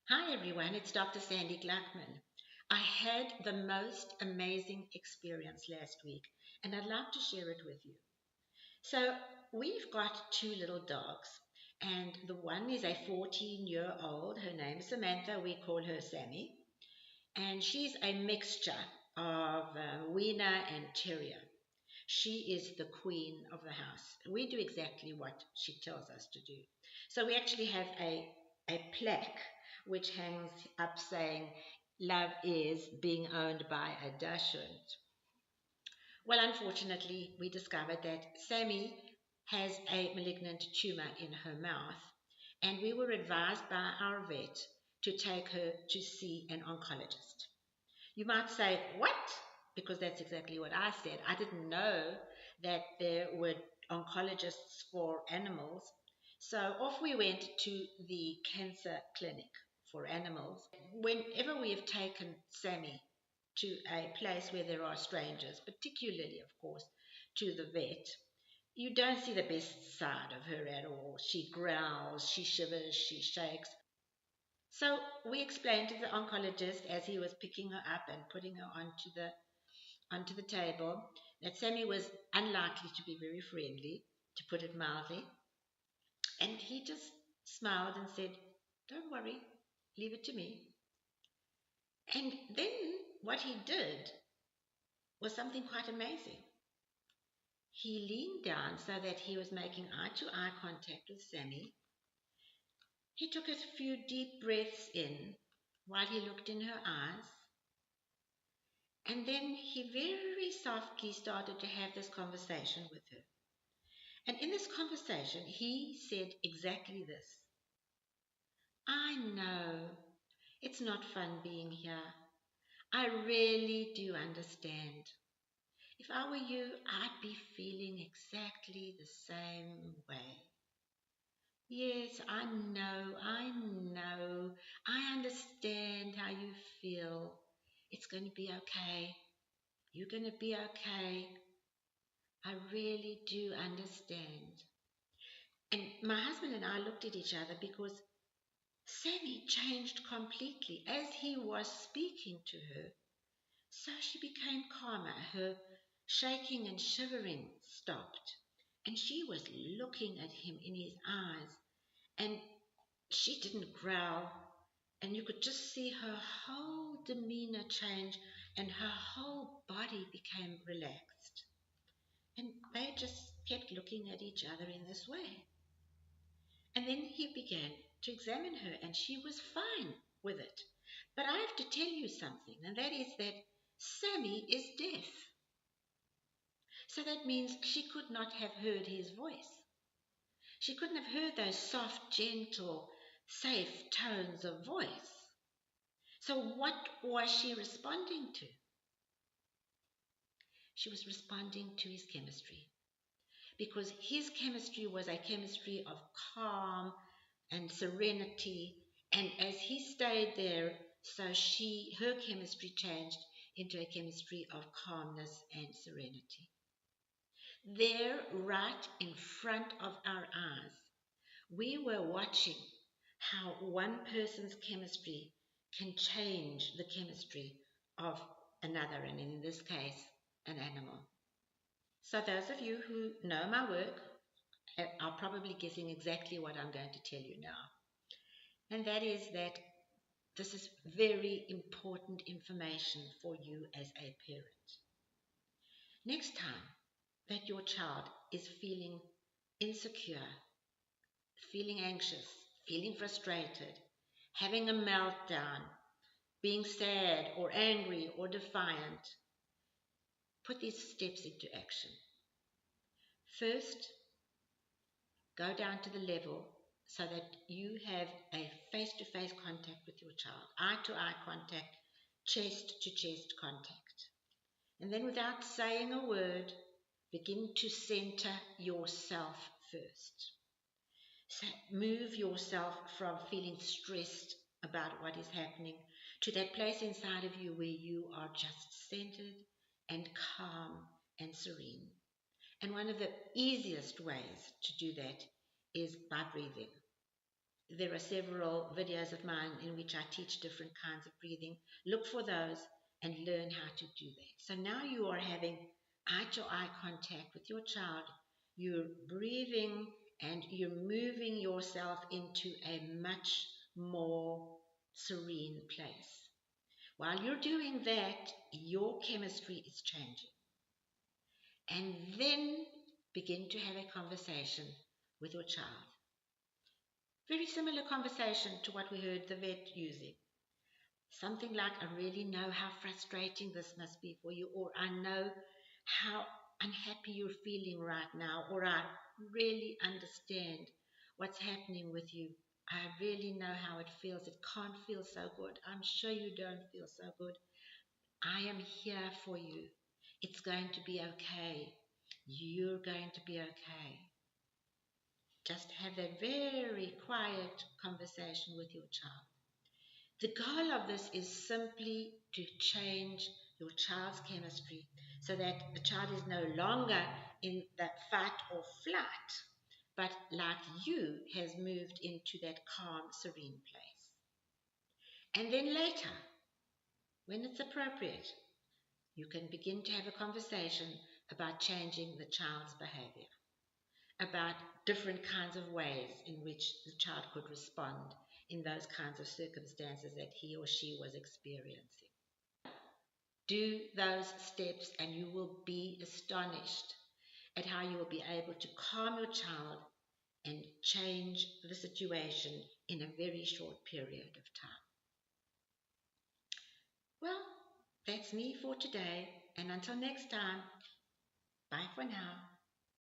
Hi everyone, it's Dr. Sandy Gluckman. I had the most amazing experience last week and I'd like to share it with you. So, we've got two little dogs, and the one is a 14-year-old. Her name's Samantha, we call her Sammy, and she's a mixture of Wiener and Terrier. She is the queen of the house. We do exactly what she tells us to do. So we actually have a plaque which hangs up saying, "Love is being owned by a Dachshund." Well, unfortunately, we discovered that Sammy has a malignant tumor in her mouth, and we were advised by our vet to take her to see an oncologist. You might say, "What?" Because that's exactly what I said. I didn't know that there were oncologists for animals. So off we went to the cancer clinic for animals. Whenever we have taken Sammy to a place where there are strangers, particularly, of course, to the vet, you don't see the best side of her at all. She growls, she shivers, she shakes. So we explained to the oncologist as he was picking her up and putting her onto the table that Sammy was unlikely to be very friendly, to put it mildly, and he just smiled and said, "Don't worry, leave it to me." And then what he did was something quite amazing. He leaned down so that he was making eye to eye contact with Sammy. He took a few deep breaths in while he looked in her eyes. And then he very softly started to have this conversation with her. And in this conversation, he said exactly this: "I know it's not fun being here. I really do understand. If I were you, I'd be feeling exactly the same way. Yes, I know. I understand how you feel. It's going to be okay. You're going to be okay. I really do understand." And my husband and I looked at each other because Sammy changed completely as he was speaking to her. So she became calmer. Her shaking and shivering stopped. And she was looking at him in his eyes. And she didn't growl. And you could just see her whole demeanor change and her whole body became relaxed. And they just kept looking at each other in this way. And then he began to examine her, and she was fine with it. But I have to tell you something, and that is that Sammy is deaf. So that means she could not have heard his voice. She couldn't have heard those soft, gentle, safe tones of voice. So what was she responding to? She was responding to his chemistry, because his chemistry was a chemistry of calm and serenity. And as he stayed there, so her chemistry changed into a chemistry of calmness and serenity. There, right in front of our eyes, we were watching how one person's chemistry can change the chemistry of another, and in this case, an animal. So those of you who know my work are probably guessing exactly what I'm going to tell you now. And that is that this is very important information for you as a parent. Next time that your child is feeling insecure, feeling anxious, feeling frustrated, having a meltdown, being sad or angry or defiant, put these steps into action. First, go down to the level so that you have a face-to-face contact with your child, eye-to-eye contact, chest-to-chest contact. And then without saying a word, begin to center yourself first. So move yourself from feeling stressed about what is happening to that place inside of you where you are just centered and calm and serene. And one of the easiest ways to do that is by breathing. There are several videos of mine in which I teach different kinds of breathing. Look for those and learn how to do that. So now you are having eye to eye contact with your child. You're breathing and you're moving yourself into a much more serene place. While you're doing that, your chemistry is changing. And then begin to have a conversation with your child. Very similar conversation to what we heard the vet using. Something like, I really know how frustrating this must be for you, or I know how unhappy you're feeling right now, or I really understand what's happening with you. I really know how it feels. It can't feel so good. I'm sure you don't feel so good. I am here for you. It's going to be okay. You're going to be okay. Just have a very quiet conversation with your child. The goal of this is simply to change your child's chemistry so that the child is no longer in that fight or flight, but like you, has moved into that calm, serene place. And then later, when it's appropriate, you can begin to have a conversation about changing the child's behavior, about different kinds of ways in which the child could respond in those kinds of circumstances that he or she was experiencing. Do those steps and you will be astonished at how you will be able to calm your child and change the situation in a very short period of time. Well, that's me for today, and until next time, bye for now.